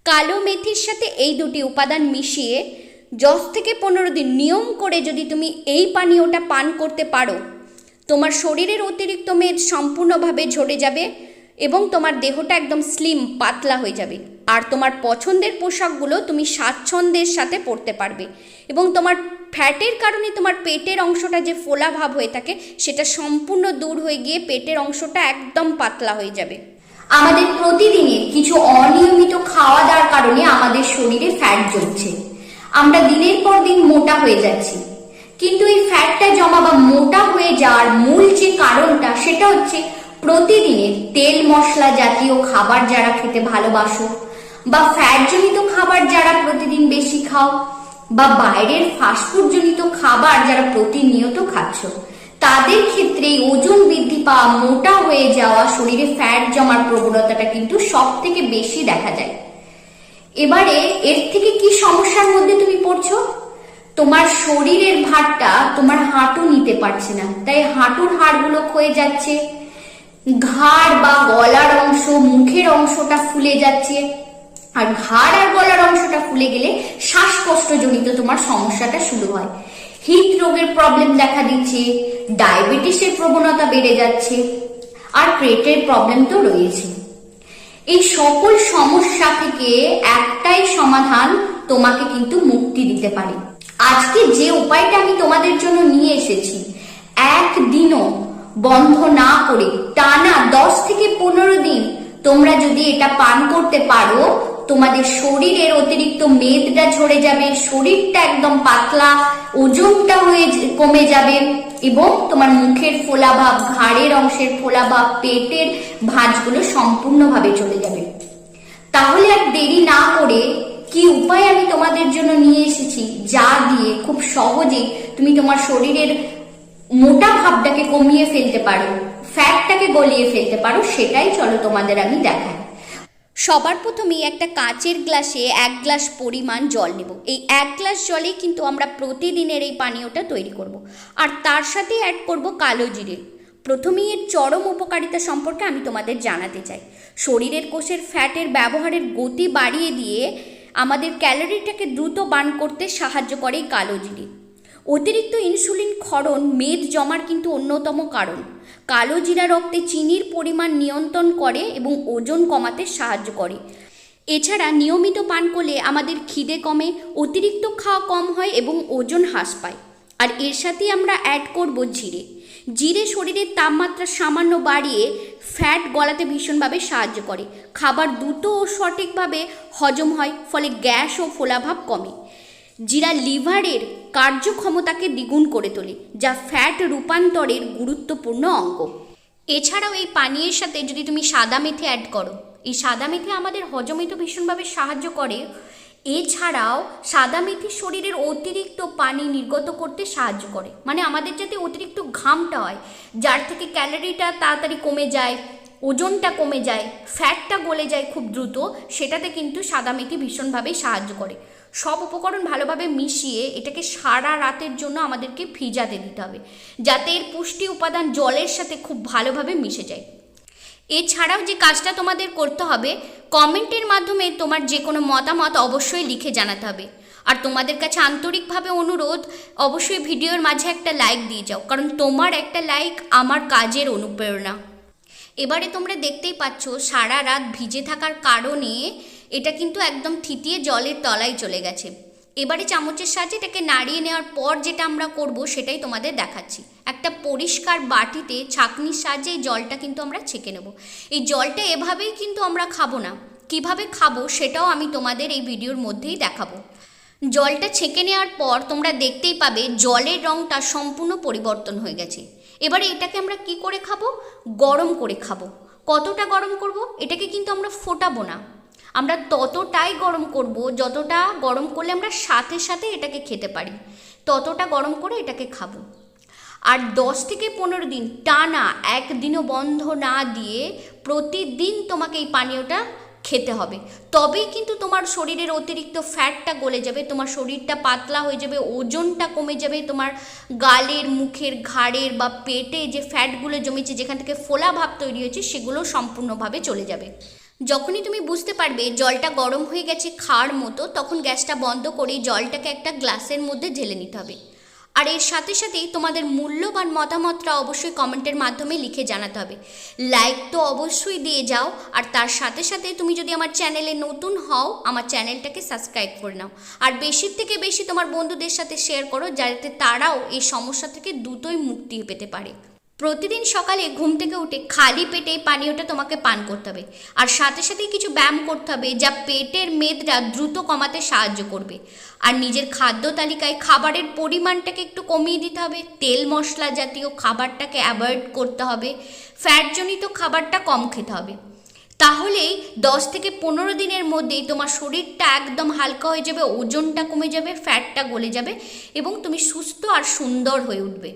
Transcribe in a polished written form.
কালো মেথির সাথে এই দুটি উপাদান মিশিয়ে 10 থেকে 15 দিন নিয়ম করে যদি তুমি এই পানীয়টা পান করতে পারো, তোমার শরীরের অতিরিক্ত মেদ সম্পূর্ণভাবে ঝরে যাবে এবং তোমার দেহটা একদম স্লিম পাতলা হয়ে যাবে। আর তোমার পছন্দের পোশাকগুলো তুমি স্বাচ্ছন্দ্যের সাথে পরতে পারবে এবং তোমার ফ্যাটের কারণে তোমার পেটের অংশটা যে ফোলা ভাব হয়ে থাকে সেটা সম্পূর্ণ দূর হয়ে গিয়ে পেটের অংশটা একদম পাতলা হয়ে যাবে। আমাদের প্রতিদিনের কিছু অনিয়মিত খাওয়া দাওয়ার কারণে আমাদের শরীরে ফ্যাট জমছে, আমরা দিনের পর দিন মোটা হয়ে যাচ্ছি। কিন্তু এই ফ্যাটটা জমা বা মোটা হয়ে যাওয়ার মূল যে কারণটা সেটা হচ্ছে প্রতিদিনের তেল মশলা জাতীয় খাবার যারা খেতে ভালোবাসো, বা ফ্যাট জনিত খাবার যারা প্রতিদিন বেশি খাও, বা বাইরের ফাস্টফুড জনিত খাবার যারা প্রতিনিয়ত খাচ্ছ, তাদের ক্ষেত্রে ওজন বৃদ্ধি পাওয়া, মোটা হয়ে যাওয়া, শরীরে ফ্যাট জমার প্রবণতাটা কিন্তু সব থেকে বেশি দেখা যায়। এবারে এর থেকে কি সমস্যার মধ্যে তুমি পড়ছো? তোমার শরীরের ভারটা তোমার হাঁটু নিতে পারছে না, তাই হাঁটুর হাড়গুলো ক্ষয়ে যাচ্ছে, ঘাড় বা গলার অংশ, মুখের অংশটা ফুলে যাচ্ছে। আর ঘাড় আর গলার অংশটা ফুলে গেলে শ্বাসকষ্ট জনিত তোমার সমস্যাটা শুরু হয়। হৃদরোগের প্রবলেম দেখা দিচ্ছে, ডায়াবেটিসের প্রবণতা বেড়ে যাচ্ছে, আর পেটের প্রবলেম তো রয়েছে। এই সকল সমস্যা থেকে একটাই সমাধান তোমাকে কিন্তু মুক্তি দিতে পারে। আজকে যে উপায়টা আমি তোমাদের জন্য নিয়ে এসেছি, একদিনও বন্ধ না করে টানা 10 থেকে 15 দিন তোমরা যদি এটা পান করতে পারো, তোমাদের শরীরের অতিরিক্ত মেদটা ঝরে যাবে, শরীরটা একদম পাতলা, ওজনটা কমে যাবে এবং তোমার মুখের ফোলাভাব, ঘাড়ের অংশের ফোলাভাব, পেটের ভাঁজগুলো সম্পূর্ণভাবে চলে যাবে। তাহলে আর দেরি না করে কি উপায় আমি তোমাদের জন্য নিয়ে এসেছি, যা দিয়ে খুব সহজে তুমি তোমার শরীরের মোটা ভাবটাকে কমিয়ে ফেলতে পারো, ফ্যাটটাকে গলিয়ে ফেলতে পারো, সেটাই চলো তোমাদের আমি দেখাই। সবার প্রথমেই একটা কাঁচের গ্লাসে 1 গ্লাস পরিমাণ জল নেব। এই 1 গ্লাস জলে কিন্তু আমরা প্রতিদিনের এই পানীয়টা তৈরি করব। আর তার সাথে অ্যাড করব কালো জিরে। প্রথমেই এর চরম উপকারিতা সম্পর্কে আমি তোমাদের জানাতে চাই। শরীরের কোষের ফ্যাটের ব্যবহারের গতি বাড়িয়ে দিয়ে আমাদের ক্যালোরিটাকে দ্রুত বার্ন করতে সাহায্য করে এই কালো জিরে। অতিরিক্ত ইনসুলিন ক্ষরণ মেদ জমার কিন্তু অন্যতম কারণ। কালো জিরা রক্তে চিনির পরিমাণ নিয়ন্ত্রণ করে এবং ওজন কমাতে সাহায্য করে। এছাড়া নিয়মিত পান করলে আমাদের খিদে কমে, অতিরিক্ত খাওয়া কম হয় এবং ওজন হ্রাস পায়। আর এর সাথে আমরা অ্যাড করব জিরে। জিরে শরীরের তাপমাত্রা সামান্য বাড়িয়ে ফ্যাট গলাতে ভীষণভাবে সাহায্য করে। খাবার দ্রুত ও সঠিকভাবে হজম হয়, ফলে গ্যাস ও ফোলাভাব কমে। জিরা লিভারের কার্যক্ষমতাকে দ্বিগুণ করে তোলে, যা ফ্যাট রূপান্তরের গুরুত্বপূর্ণ অঙ্গ। এছাড়াও এই পানীয়ের সাথে যদি তুমি সাদা মেথি অ্যাড করো, এই সাদা মেথি আমাদের হজমে তো ভীষণভাবে সাহায্য করে। এছাড়াও সাদা মেথি শরীরের অতিরিক্ত পানি নির্গত করতে সাহায্য করে, মানে আমাদের যাতে অতিরিক্ত ঘামটা হয়, যার থেকে ক্যালোরিটা তাড়াতাড়ি কমে যায়, ওজনটা কমে যায়, ফ্যাটটা গলে যায় খুব দ্রুত, সেটাতে কিন্তু সাদা মেথি ভীষণভাবে সাহায্য করে। সব উপকরণ ভালোভাবে মিশিয়ে এটাকে সারা রাতের জন্য আমাদেরকে ভিজাতে দিতে হবে, যাতে এর পুষ্টি উপাদান জলের সাথে খুব ভালোভাবে মিশে যায়। এছাড়াও যে কাজটা তোমাদের করতে হবে, কমেন্টের মাধ্যমে তোমার যে কোনো মতামত অবশ্যই লিখে জানাতে হবে। আর তোমাদের কাছে আন্তরিকভাবে অনুরোধ, অবশ্যই ভিডিওর মাঝে একটা লাইক দিয়ে যাও, কারণ তোমার একটা লাইক আমার কাজের অনুপ্রেরণা। এবারে তোমরা দেখতেই পাচ্ছ সারা রাত ভিজে থাকার কারণে এটা কিন্তু একদম থিতিয়ে জলের তলায় চলে গেছে। এবারে চামচের সাহায্যে এটাকে নাড়িয়ে নেওয়ার পর যেটা আমরা করব সেটাই তোমাদের দেখাচ্ছি। একটা পরিষ্কার বাটিতে ছাঁকনির সাহায্যে এই জলটা কিন্তু আমরা ছেঁকে নেব। এই জলটা এভাবেই কিন্তু আমরা খাবো না, কিভাবে খাবো সেটাও আমি তোমাদের এই ভিডিওর মধ্যেই দেখাবো। জলটা ছেঁকে নেওয়ার পর তোমরা দেখতেই পাবে জলের রঙটা সম্পূর্ণ পরিবর্তন হয়ে গেছে। এবারে এটাকে আমরা কি করে খাবো? গরম করে খাবো। কতটা গরম করব? এটাকে কিন্তু আমরা ফোটাবো না, আমরা ততটাই গরম করব যতটা গরম করলে আমরা সাথে সাথে এটাকে খেতে পারি, ততটা গরম করে এটাকে খাবো। আর 10 থেকে 15 দিন টানা, একদিনও বন্ধ না দিয়ে প্রতিদিন তোমাকে এই পানীয়টা খেতে হবে। তবেই কিন্তু তোমার শরীরের অতিরিক্ত ফ্যাটটা গলে যাবে, তোমার শরীরটা পাতলা হয়ে যাবে, ওজনটা কমে যাবে, তোমার গালের, মুখের, ঘাড়ের বা পেটে যে ফ্যাটগুলো জমেছে, যেখান থেকে ফোলা ভাব তৈরি হয়েছে, সেগুলো সম্পূর্ণভাবে চলে যাবে। যখনই তুমি বুঝতে পারবে জলটা গরম হয়ে গেছে খাওয়ার মতো, তখন গ্যাসটা বন্ধ করে জলটাকে একটা গ্লাসের মধ্যে ঢেলে নিতে হবে। আর এর সাথে সাথেই তোমাদের মূল্যবান মতামতটা অবশ্যই কমেন্টের মাধ্যমে লিখে জানাতে হবে। লাইক তো অবশ্যই দিয়ে যাও, আর তার সাথে সাথে তুমি যদি আমার চ্যানেলে নতুন হও, আমার চ্যানেলটাকে সাবস্ক্রাইব করে নাও। আর বেশির থেকে বেশি তোমার বন্ধুদের সাথে শেয়ার করো, যাতে তারাও এই সমস্যা থেকে দ্রুতই মুক্তি পেতে পারে। প্রতিদিন সকালে ঘুম থেকে উঠে খালি পেটে এই পানীয়টা তোমাকে পান করতে হবে। আর সাথে সাথে কিছু ব্যায়াম করতে হবে, যা পেটের মেদটা দ্রুত কমাতে সাহায্য করবে। আর নিজের খাদ্য তালিকায় খাবারের পরিমাণটাকে একটু কমিয়ে দিতে হবে। তেল মশলা জাতীয় খাবারটাকে অ্যাভয়েড করতে হবে। ফ্যাটজনিত খাবারটা কম খেতে হবে। তাহলেই 10 থেকে 15 দিনের মধ্যেই তোমার শরীরটা একদম হালকা হয়ে যাবে, ওজনটা কমে যাবে, ফ্যাটটা গলে যাবে এবং তুমি সুস্থ আর সুন্দর হয়ে উঠবে।